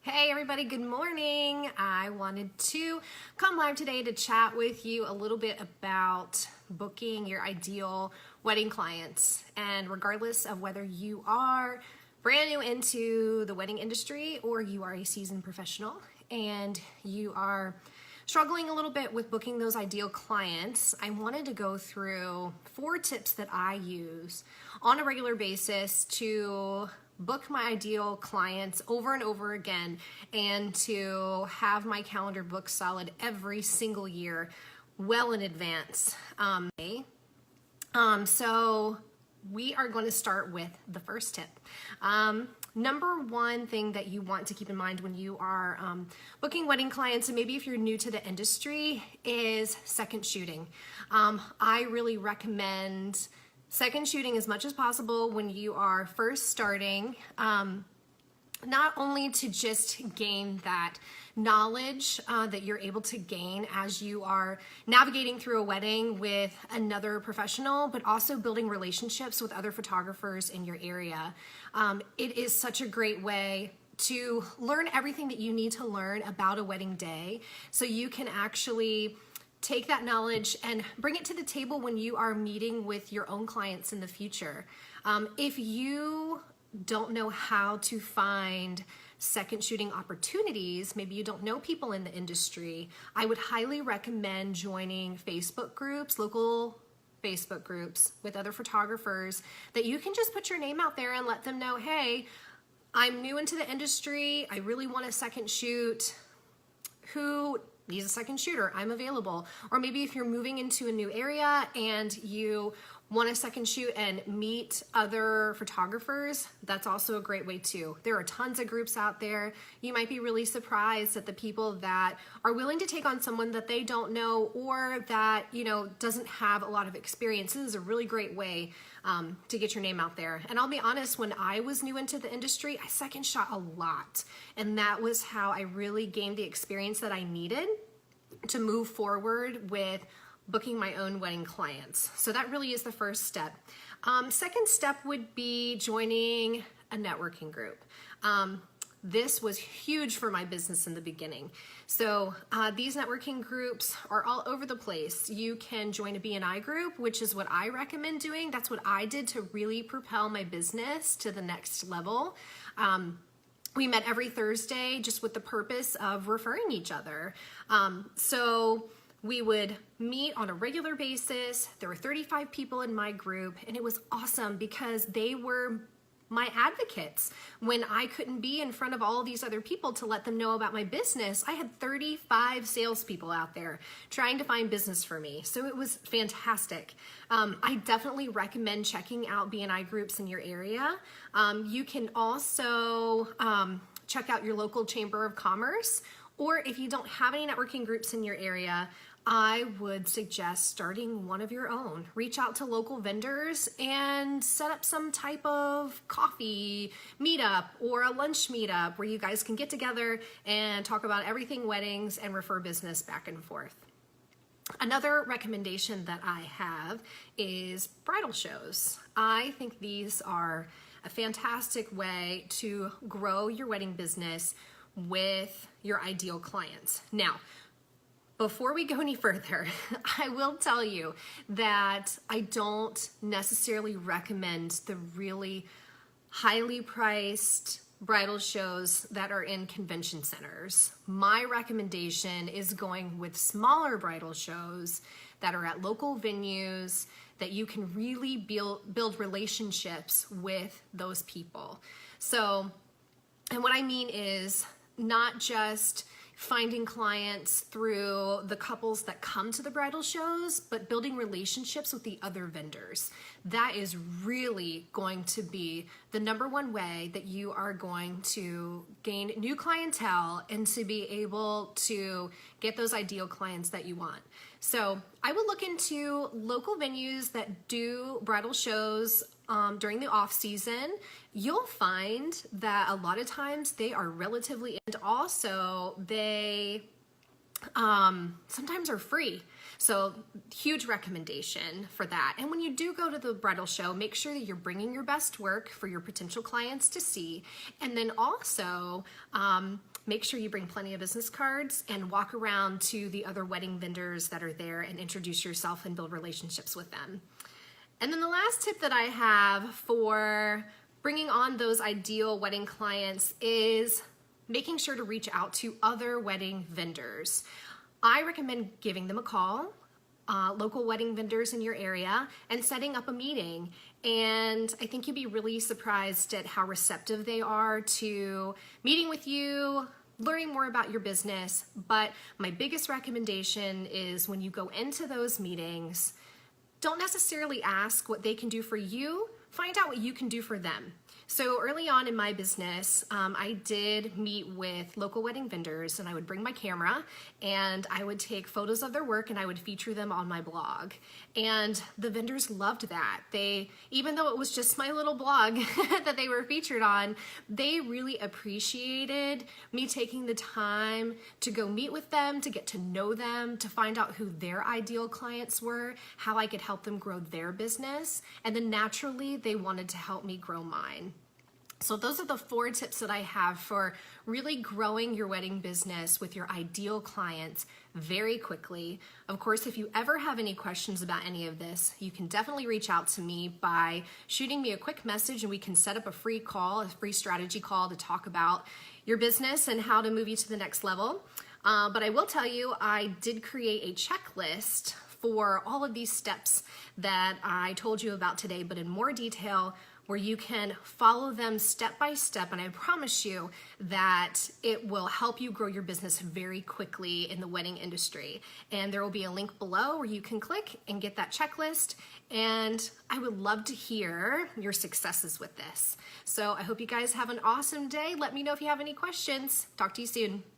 Hey everybody, good morning. I wanted to come live today to chat with you a little bit about booking your ideal wedding clients. And regardless of whether you are brand new into the wedding industry or you are a seasoned professional and you are struggling a little bit with booking those ideal clients, I wanted to go through 4 tips that I use on a regular basis to book my ideal clients over and over again and to have my calendar booked solid every single year well in advance. So we are going to start with the first tip. Number one thing that you want to keep in mind when you are booking wedding clients, and maybe if you're new to the industry, is second shooting. I really recommend second shooting as much as possible when you are first starting, not only to just gain that knowledge that you're able to gain as you are navigating through a wedding with another professional, but also building relationships with other photographers in your area. It is such a great way to learn everything that you need to learn about a wedding day, so you can actually take that knowledge and bring it to the table when you are meeting with your own clients in the future. If you don't know how to find second shooting opportunities, maybe you don't know people in the industry, I would highly recommend joining Facebook groups, local Facebook groups with other photographers that you can just put your name out there and let them know, hey, I'm new into the industry, I really want a second shoot. Who needs a second shooter? I'm available. Or maybe if you're moving into a new area and you want a second shoot and meet other photographers, that's also a great way too. There are tons of groups out there. You might be really surprised at the people that are willing to take on someone that they don't know or that, doesn't have a lot of experience. This is a really great way to get your name out there. And I'll be honest, when I was new into the industry, I second shot a lot. And that was how I really gained the experience that I needed to move forward with booking my own wedding clients. So that really is the first step. Second step would be joining a networking group. This was huge for my business in the beginning. So these networking groups are all over the place. You can join a BNI group, which is what I recommend doing. That's what I did to really propel my business to the next level. We met every Thursday just with the purpose of referring each other. So we would meet on a regular basis. There were 35 people in my group, and it was awesome because they were my advocates. When I couldn't be in front of all these other people to let them know about my business, I had 35 salespeople out there trying to find business for me. So it was fantastic. I definitely recommend checking out BNI groups in your area. You can also check out your local Chamber of Commerce, or if you don't have any networking groups in your area, I would suggest starting one of your own. Reach out to local vendors and set up some type of coffee meetup or a lunch meetup where you guys can get together and talk about everything weddings and refer business back and forth. Another recommendation that I have is bridal shows. I think these are a fantastic way to grow your wedding business with your ideal clients. Now, before we go any further, I will tell you that I don't necessarily recommend the really highly priced bridal shows that are in convention centers. My recommendation is going with smaller bridal shows that are at local venues that you can really build relationships with those people. So, and what I mean is not just finding clients through the couples that come to the bridal shows, but building relationships with the other vendors. That is really going to be the number one way that you are going to gain new clientele and to be able to get those ideal clients that you want. So I would look into local venues that do bridal shows during the off season. You'll find that a lot of times they are relatively, and also they sometimes are free. So huge recommendation for that. And when you do go to the bridal show, make sure that you're bringing your best work for your potential clients to see. And then also make sure you bring plenty of business cards and walk around to the other wedding vendors that are there and introduce yourself and build relationships with them. And then the last tip that I have for bringing on those ideal wedding clients is making sure to reach out to other wedding vendors. I recommend giving them a call, local wedding vendors in your area, and setting up a meeting. And I think you'd be really surprised at how receptive they are to meeting with you, learning more about your business. But my biggest recommendation is when you go into those meetings, don't necessarily ask what they can do for you, find out what you can do for them. So early on in my business, I did meet with local wedding vendors, and I would bring my camera and I would take photos of their work and I would feature them on my blog. And the vendors loved that. Even though it was just my little blog that they were featured on, they really appreciated me taking the time to go meet with them, to get to know them, to find out who their ideal clients were, how I could help them grow their business. And then naturally, they wanted to help me grow mine. So those are the 4 tips that I have for really growing your wedding business with your ideal clients very quickly. Of course, if you ever have any questions about any of this, you can definitely reach out to me by shooting me a quick message, and we can set up a free call, a free strategy call to talk about your business and how to move you to the next level. But I will tell you, I did create a checklist for all of these steps that I told you about today, but in more detail, where you can follow them step by step. And I promise you that it will help you grow your business very quickly in the wedding industry. And there will be a link below where you can click and get that checklist. And I would love to hear your successes with this. So I hope you guys have an awesome day. Let me know if you have any questions. Talk to you soon.